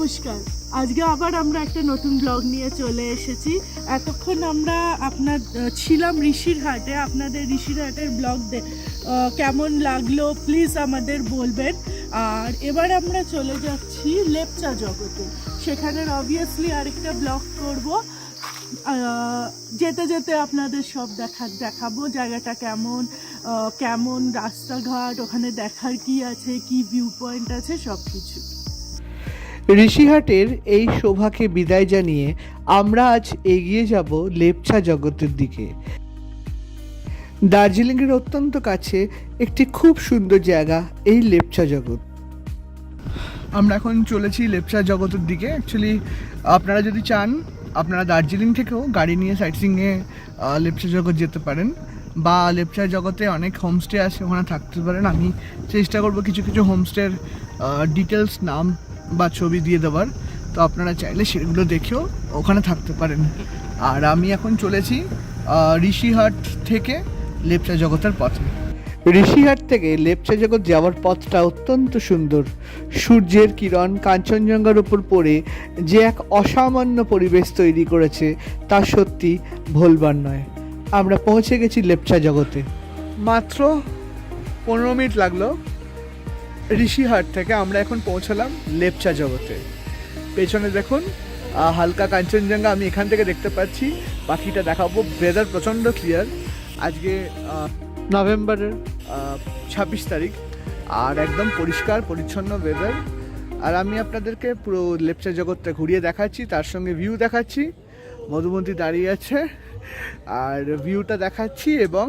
নমস্কার। আজকে আবার আমরা একটা নতুন ব্লগ নিয়ে চলে এসেছি। এতক্ষণ আমরা ছিলাম ঋষিরহাটে। আপনাদের ঋষিরহাটের ব্লগ কেমন লাগলো প্লিজ আমাদের বলবেন। আর এবার আমরা চলে যাচ্ছি লেপচা জগতে। সেখানের অবভিয়াসলি আরেকটা ব্লগ করব। যেতে যেতে আপনাদের সব দেখাবো জায়গাটা কেমন কেমন, রাস্তাঘাট, ওখানে দেখার কি আছে, কি ভিউ পয়েন্ট আছে, সব কিছু। ঋষিহাটের এই শোভাকে বিদায় জানিয়ে আমরা আজ এগিয়ে যাব লেপচা জগতের দিকে। দার্জিলিংয়ের অত্যন্ত কাছে একটি খুব সুন্দর জায়গা এই লেপচা জগৎ। আমরা এখন চলেছি লেপচা জগতের দিকে। অ্যাকচুয়ালি আপনারা যদি চান আপনারা দার্জিলিং থেকেও গাড়ি নিয়ে সাইটসিংয়ে লেপচা জগৎ যেতে পারেন, বা লেপচা জগতে অনেক হোমস্টে আছে, ওখানে থাকতে পারেন। আমি চেষ্টা করব কিছু কিছু হোমস্টের ডিটেলস, নাম বা ছবি দিয়ে দেওয়ার, তো আপনারা চাইলে সেগুলো দেখেও ওখানে থাকতে পারেন। আর আমি এখন চলেছি ঋষিহাট থেকে লেপচা জগতের পথে। ঋষিহাট থেকে লেপচা জগৎ যাওয়ার পথটা অত্যন্ত সুন্দর। সূর্যের কিরণ কাঞ্চনজঙ্ঘার উপর পড়ে যে এক অসামান্য পরিবেশ তৈরি করেছে তা সত্যি ভুলবার নয়। আমরা পৌঁছে গেছি লেপচা জগতে। মাত্র 15 মিনিট লাগলো ঋষিহাট থেকে। আমরা এখন পৌঁছালাম লেপচা জগতে। পেছনে দেখুন হালকা কাঞ্চনজঙ্ঘা আমি এখান থেকে দেখতে পাচ্ছি। বাকিটা দেখাবো। ওয়েদার প্রচণ্ড ক্লিয়ার। আজকে নভেম্বরের 26 তারিখ, আর একদম পরিষ্কার পরিচ্ছন্ন ওয়েদার। আর আমি আপনাদেরকে পুরো লেপচা জগৎটা ঘুরিয়ে দেখাচ্ছি, তার সঙ্গে ভিউ দেখাচ্ছি। মধুমতি দাঁড়িয়ে আছে আর ভিউটা দেখাচ্ছি, এবং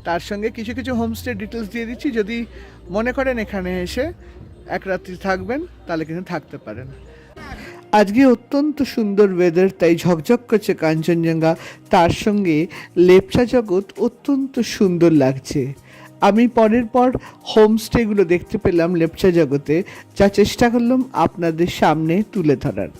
তার সঙ্গে কিছু কিছু হোমস্টে ডিটেলস দিয়ে দিচ্ছি। যদি মনে করেন এখানে এসে এক রাত্রি থাকবেন তাহলে কিন্তু থাকতে পারেন। আজকে অত্যন্ত সুন্দর ওয়েদার, তাই ঝকঝক করছে কাঞ্চনজঙ্ঘা, তার সঙ্গে লেপচা জগৎ অত্যন্ত সুন্দর লাগছে। আমি পরের পর হোমস্টেগুলো দেখতে পেলাম লেপচা জগতে, যা চেষ্টা করলাম আপনাদের সামনে তুলে ধরার।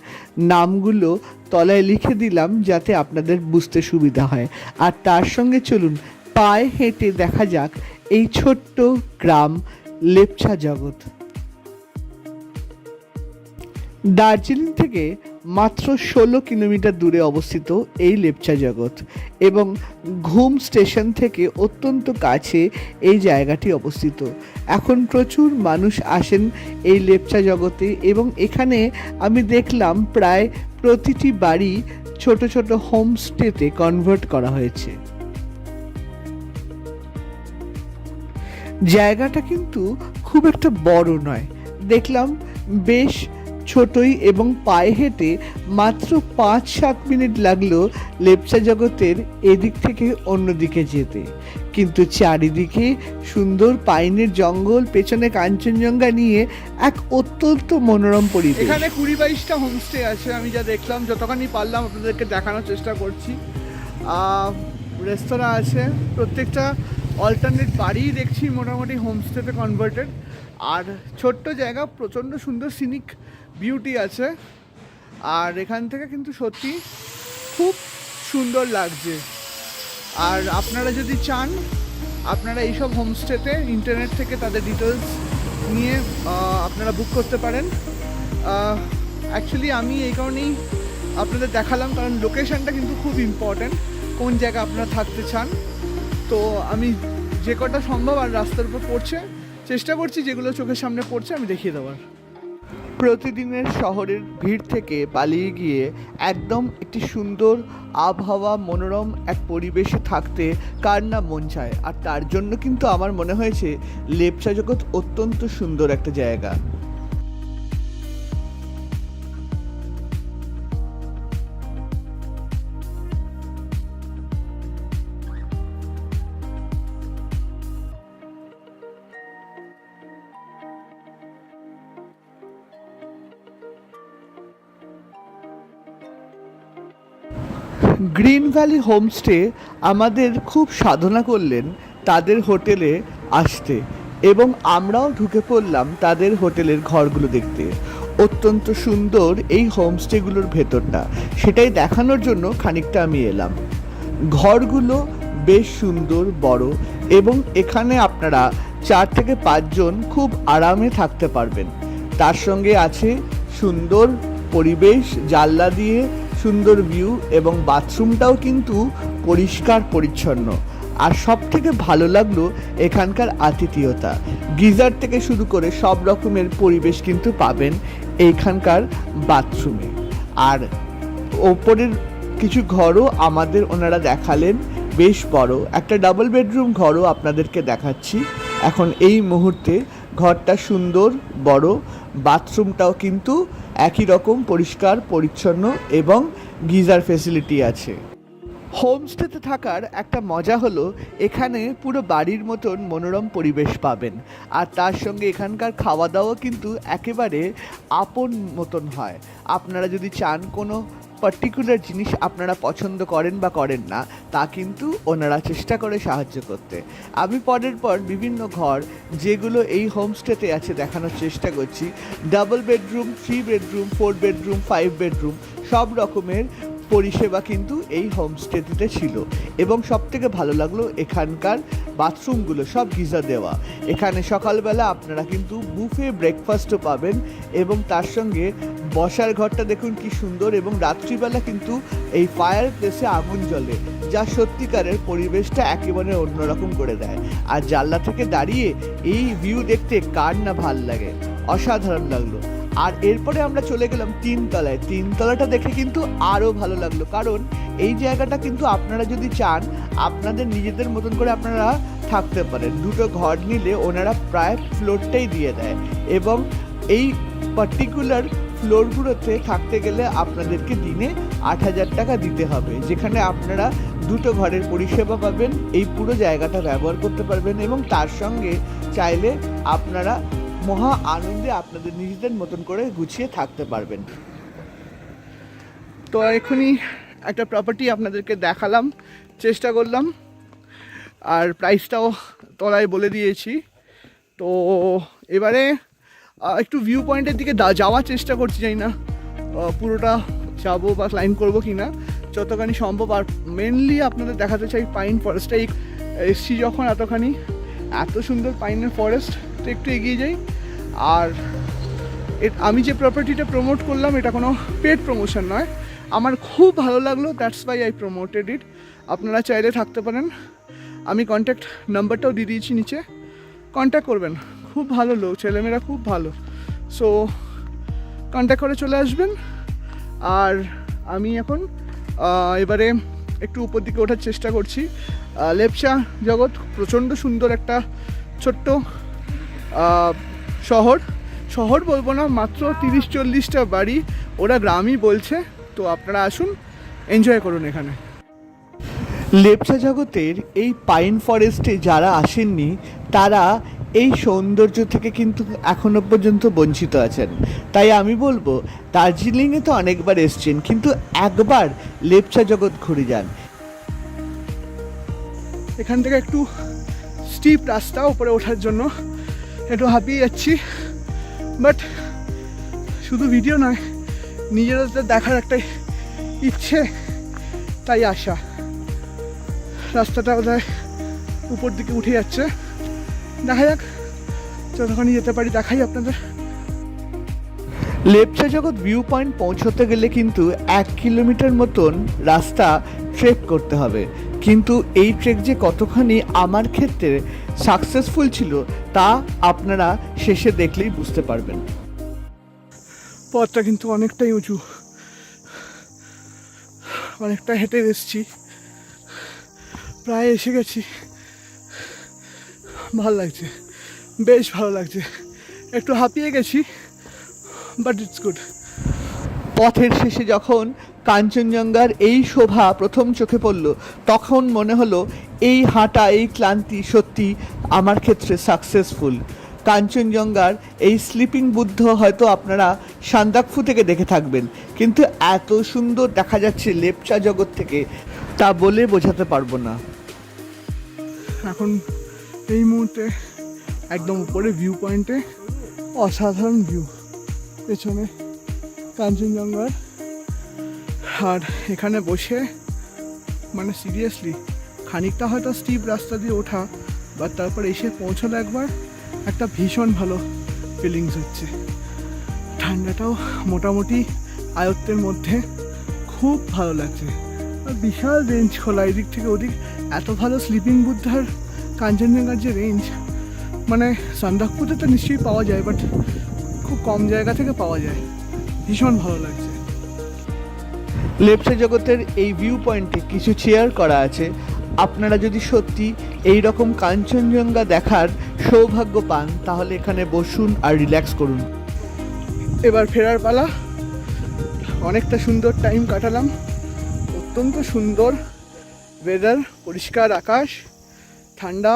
নামগুলো তলায় লিখে দিলাম যাতে আপনাদের বুঝতে সুবিধা হয়। আর তার সঙ্গে চলুন পায়ে হেঁটে দেখা যাক এই ছোট্ট গ্রাম লেপচা জগৎ। দার্জিলিং থেকে মাত্র 16 কিলোমিটার দূরে অবস্থিত এই লেপচা জগৎ, এবং ঘুম স্টেশন থেকে অত্যন্ত কাছে এই জায়গাটি অবস্থিত। এখন প্রচুর মানুষ আসেন এই লেপচা জগতে, এবং এখানে আমি দেখলাম প্রায় প্রতিটি বাড়ি ছোট ছোট হোমস্টেতে কনভার্ট করা হয়েছে। জায়গাটা কিন্তু খুব একটা বড় নয়, দেখলাম বেশ ছোটই, এবং পায়ে হেঁটে মাত্র 5-7 মিনিট লাগলো লেপচা জগতের এদিক থেকে অন্যদিকে যেতে। কিন্তু চারিদিকে সুন্দর পাইনের জঙ্গল, পেছনে কাঞ্চনজঙ্ঘা নিয়ে এক অত্যন্ত মনোরম পরিবেশ। এখানে 20-22টা হোমস্টে আছে, আমি যা দেখলাম, যতখানি পারলাম আপনাদেরকে দেখানোর চেষ্টা করছি। রেস্তোরাঁ আছে, প্রত্যেকটা অল্টারনেট বাড়ি দেখছি মোটামুটি হোমস্টেতে কনভার্টেড। আর ছোট্ট জায়গা, প্রচণ্ড সুন্দর সিনিক বিউটি আছে। আর এখান থেকে কিন্তু সত্যি খুব সুন্দর লাগছে। আর আপনারা যদি চান আপনারা এইসব হোমস্টেতে ইন্টারনেট থেকে তাদের ডিটেলস নিয়ে আপনারা বুক করতে পারেন। অ্যাকচুয়ালি আমি এই কারণেই আপনাদের দেখালাম, কারণ লোকেশানটা কিন্তু খুব ইম্পর্ট্যান্ট, কোন জায়গায় আপনারা থাকতে চান। তো আমি যে কটা সম্ভব আর রাস্তার উপর পড়ছে চেষ্টা করছি, যেগুলো চোখের সামনে পড়ছে আমি দেখিয়ে দেওয়ার। প্রতিদিনের শহরের ভিড় থেকে পালিয়ে গিয়ে একদম একটি সুন্দর আবহাওয়া, মনোরম এক পরিবেশে থাকতে কার না মন চায়। আর তার জন্য কিন্তু আমার মনে হয়েছে লেপচা জগৎ অত্যন্ত সুন্দর একটা জায়গা। গ্রিন ভ্যালি হোমস্টে আমাদের খুব সাধনা করলেন তাদের হোটেলে আসতে, এবং আমরাও ঢুকে পড়লাম তাদের হোটেলের ঘরগুলো দেখতে। অত্যন্ত সুন্দর এই হোমস্টেগুলোর ভেতরটা, সেটাই দেখানোর জন্য খানিকটা আমি এলাম। ঘরগুলো বেশ সুন্দর, বড়, এবং এখানে আপনারা 4 থেকে 5 জন খুব আরামে থাকতে পারবেন। তার সঙ্গে আছে সুন্দর পরিবেশ, জানলা দিয়ে সুন্দর ভিউ এবং বাথরুমটাও কিন্তু পরিষ্কার পরিচ্ছন্ন। আর সব থেকে ভালো লাগলো এখানকার আতিথেয়তা। গিজার থেকে শুরু করে সব রকমের পরিবেশ কিন্তু পাবেন এইখানকার বাথরুমে। আর ওপরের কিছু ঘরও আমাদের ওনারা দেখালেন, বেশ বড় একটা ডাবল বেডরুম ঘরও আপনাদেরকে দেখাচ্ছি এখন এই মুহূর্তে। ঘরটা সুন্দর বড়, বাথরুমটাও কিন্তু একই রকম পরিষ্কার পরিচ্ছন্ন এবং গিজার ফেসিলিটি আছে। হোমস্টেতে থাকার একটা মজা হলো এখানে পুরো বাড়ির মতন মনোরম পরিবেশ পাবেন, আর তার সঙ্গে এখানকার খাওয়া দাওয়া কিন্তু একেবারে আপন মতন হয়। আপনারা যদি চান কোনো পার্টিকুলার জিনিস আপনারা পছন্দ করেন বা করেন না, তা কিন্তু ওনারা চেষ্টা করে সাহায্য করতে। আমি পরের পর বিভিন্ন ঘর যেগুলো এই হোমস্টেতে আছে দেখানোর চেষ্টা করছি। Double bedroom, 3 bedroom, 4 bedroom, 5 bedroom সব রকমের পরিষেবা কিন্তু এই হোমস্টেটিতে ছিল। এবং সবথেকে ভালো লাগলো এখানকার বাথরুমগুলো সব গিজার দেওয়া। এখানে সকালবেলা আপনারা কিন্তু বুফে ব্রেকফাস্টও পাবেন এবং তার সঙ্গে বসার ঘরটা দেখুন কি সুন্দর, এবং রাত্রিবেলা কিন্তু এই ফায়ার প্লেসে আগুন জ্বলে, যা সত্যিকারের পরিবেশটা একেবারে অন্যরকম করে দেয়। আর জানলা থেকে দাঁড়িয়ে এই ভিউ দেখতে কার না ভাল লাগে, অসাধারণ লাগলো। আর এরপরে আমরা চলে গেলাম 3 তলায়। 3 তলাটা দেখে কিন্তু আরও ভালো লাগলো, কারণ এই জায়গাটা কিন্তু আপনারা যদি চান আপনাদের নিজেদের মতন করে আপনারা থাকতে পারেন। 2টো ঘর নিলে ওনারা প্রায় ফ্লোরটাই দিয়ে দেয়, এবং এই পার্টিকুলার ফ্লোরগুলোতে থাকতে গেলে আপনাদেরকে দিনে 8,000 টাকা দিতে হবে, যেখানে আপনারা 2টো ঘরের পরিষেবা পাবেন, এই পুরো জায়গাটা ব্যবহার করতে পারবেন এবং তার সঙ্গে চাইলে আপনারা মহা আনন্দে আপনাদের নিজেদের মতন করে গুছিয়ে থাকতে পারবেন। তো এখনই একটা প্রপার্টি আপনাদেরকে দেখালাম, চেষ্টা করলাম, আর প্রাইসটাও তলায় বলে দিয়েছি। তো এবারে একটু ভিউ পয়েন্টের দিকে যাওয়ার চেষ্টা করছি, জানি না পুরোটা যাবো বা ক্লাইম্ব করবো কি না, যতখানি সম্ভব। আর মেনলি আপনাদের দেখাতে চাই পাইন ফরেস্টটা। এসছি যখন এতখানি, এত সুন্দর পাইনের ফরেস্ট, তো একটু এগিয়ে যাই। আর আমি যে প্রপার্টিটা প্রমোট করলাম এটা কোনো পেড প্রমোশন নয়, আমার খুব ভালো লাগলো, দ্যাটস ওয়াই আই প্রমোটেড ইট। আপনারা চাইলে থাকতে পারেন, আমি কন্ট্যাক্ট নাম্বারটাও দিয়ে দিয়েছি নিচে, কন্ট্যাক্ট করবেন। খুব ভালো লোক, ছেলেমেয়েরা খুব ভালো, সো কন্ট্যাক্ট করে চলে আসবেন। আর আমি এখন এবারে একটু উপর দিকে ওঠার চেষ্টা করছি। লেপচা জগৎ প্রচণ্ড সুন্দর একটা ছোট্ট শহর বলবো না, মাত্র 30-40টা বাড়ি, ওরা গ্রামই বলছে। তো আপনারা আসুন, এনজয় করুন এখানে। লেপচা জগতের এই পাইন ফরেস্টে যারা আসেননি তারা এই সৌন্দর্য থেকে কিন্তু এখনো পর্যন্ত বঞ্চিত আছেন। তাই আমি বলবো দার্জিলিংয়ে তো অনেকবার এসছেন, কিন্তু একবার লেপচা জগৎ ঘুরে যান। এখান থেকে একটু স্টিপ রাস্তা, উপরে ওঠার জন্য একটু হাঁপিয়ে যাচ্ছি, বাট শুধু ভিডিও নয়, নিজেদের দেখার একটা ইচ্ছে, তাই আসা। রাস্তাটা বোধহয় উপর দিকে উঠে যাচ্ছে, দেখা যাক যতক্ষণ যেতে পারি দেখাই আপনাদের। লেপচা জগৎ ভিউ পয়েন্ট পৌঁছতে গেলে কিন্তু 1 কিলোমিটার মতন রাস্তা ট্রেক করতে হবে, কিন্তু এই ট্রেক যে কতখানি আমার ক্ষেত্রে সাকসেসফুল ছিল তা আপনারা শেষে দেখলেই বুঝতে পারবেন। পথটা কিন্তু অনেকটাই উঁচু, অনেকটা হেঁটে এসেছি, প্রায় এসে গেছি। ভালো লাগছে, বেশ ভালো লাগছে, একটু হাঁপিয়ে গেছি, বাট ইটস গুড। পথের শেষে যখন কাঞ্চনজঙ্ঘার এই শোভা প্রথম চোখে পড়ল, তখন মনে হলো এই হাঁটা, এই ক্লান্তি সত্যি আমার ক্ষেত্রে সাকসেসফুল। কাঞ্চনজঙ্ঘার এই স্লিপিং বুদ্ধ হয়তো আপনারা সান্দাকফু থেকে দেখে থাকবেন, কিন্তু এত সুন্দর দেখা যাচ্ছে লেপচা জগৎ থেকে, তা বলে বোঝাতে পারবো না। এখন এই মুহূর্তে একদম উপরে ভিউ পয়েন্টে অসাধারণ ভিউ, পেছনে কাঞ্চনজঙ্ঘার। আর এখানে বসে মানে সিরিয়াসলি খানিকটা হয়তো স্টিপ রাস্তা দিয়ে ওঠা, বাট তারপর এসে পৌঁছালো একবার, একটা ভীষণ ভালো ফিলিংস হচ্ছে। ঠান্ডাটাও মোটামুটি আয়ত্তের মধ্যে, খুব ভালো লাগছে। আর বিশাল রেঞ্জ খোলা, এদিক থেকে ওদিক, এত ভালো স্লিপিং বুদ্ধার কাঞ্চনজঙ্ঘার যে রেঞ্জ, মানে সান্দাকপুরে তো নিশ্চয়ই পাওয়া যায়, বাট খুব কম জায়গা থেকে পাওয়া যায়। ভীষণ ভালো লাগছে। লেপচা জগতের এই ভিউ পয়েন্টে কিছু চেয়ার করা আছে। আপনারা যদি সত্যি এই রকম কাঞ্চনজঙ্ঘা দেখার সৌভাগ্য পান তাহলে এখানে বসুন আর রিল্যাক্স করুন। এবার ফেরার পালা। অনেকটা সুন্দর টাইম কাটালাম, অত্যন্ত সুন্দর ওয়েদার, পরিষ্কার আকাশ, ঠান্ডা,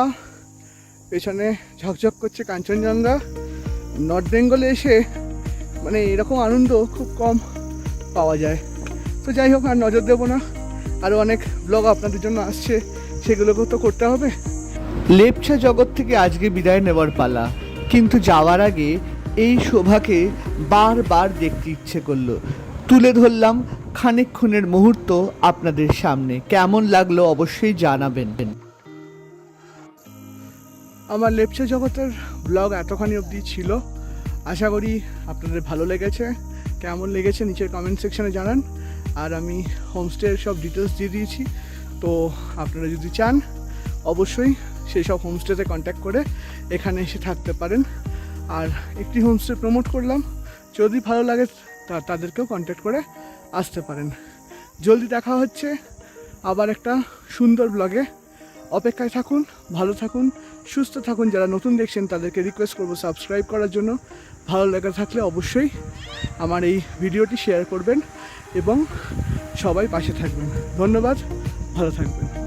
পেছনে ঝকঝক করছে কাঞ্চনজঙ্ঘা। নর্থ বেঙ্গলে এসে মানে এরকম আনন্দ খুব কম পাওয়া যায়। তো যাই হোক, আর নজর দেবো না, আরও অনেক ব্লগ আপনাদের জন্য আসছে, সেগুলোকেও তো করতে হবে। লেপচা জগৎ থেকে আজকে বিদায় নেওয়ার পালা, কিন্তু যাওয়ার আগে এই শোভাকে বারবার দেখতে ইচ্ছে করলো। তুলে ধরলাম খানিকক্ষণের মুহূর্ত আপনাদের সামনে। কেমন লাগলো অবশ্যই জানাবেন। আমার লেপচা জগতের ব্লগ এতখানি অবধি ছিল, আশা করি আপনাদের ভালো লেগেছে। কেমন লেগেছে নিচের কমেন্ট সেকশানে জানান। আর আমি হোমস্টের সব ডিটেলস দিয়ে দিয়েছি, তো আপনারা যদি চান অবশ্যই সেই সব হোমস্টেতে কন্ট্যাক্ট করে এখানে এসে থাকতে পারেন। আর একটি হোমস্টে প্রমোট করলাম, যদি ভালো লাগে তাদেরকেও কন্ট্যাক্ট করে আসতে পারেন। জলদি দেখা হচ্ছে আবার একটা সুন্দর ব্লগে। অপেক্ষায় থাকুন, ভালো থাকুন, সুস্থ থাকুন। যারা নতুন দেখছেন তাদেরকে রিকোয়েস্ট করবো সাবস্ক্রাইব করার জন্য। ভালো লেগে থাকলে অবশ্যই আমার এই ভিডিওটি শেয়ার করবেন এবং সবাই পাশে থাকবেন। ধন্যবাদ, ভালো থাকবেন।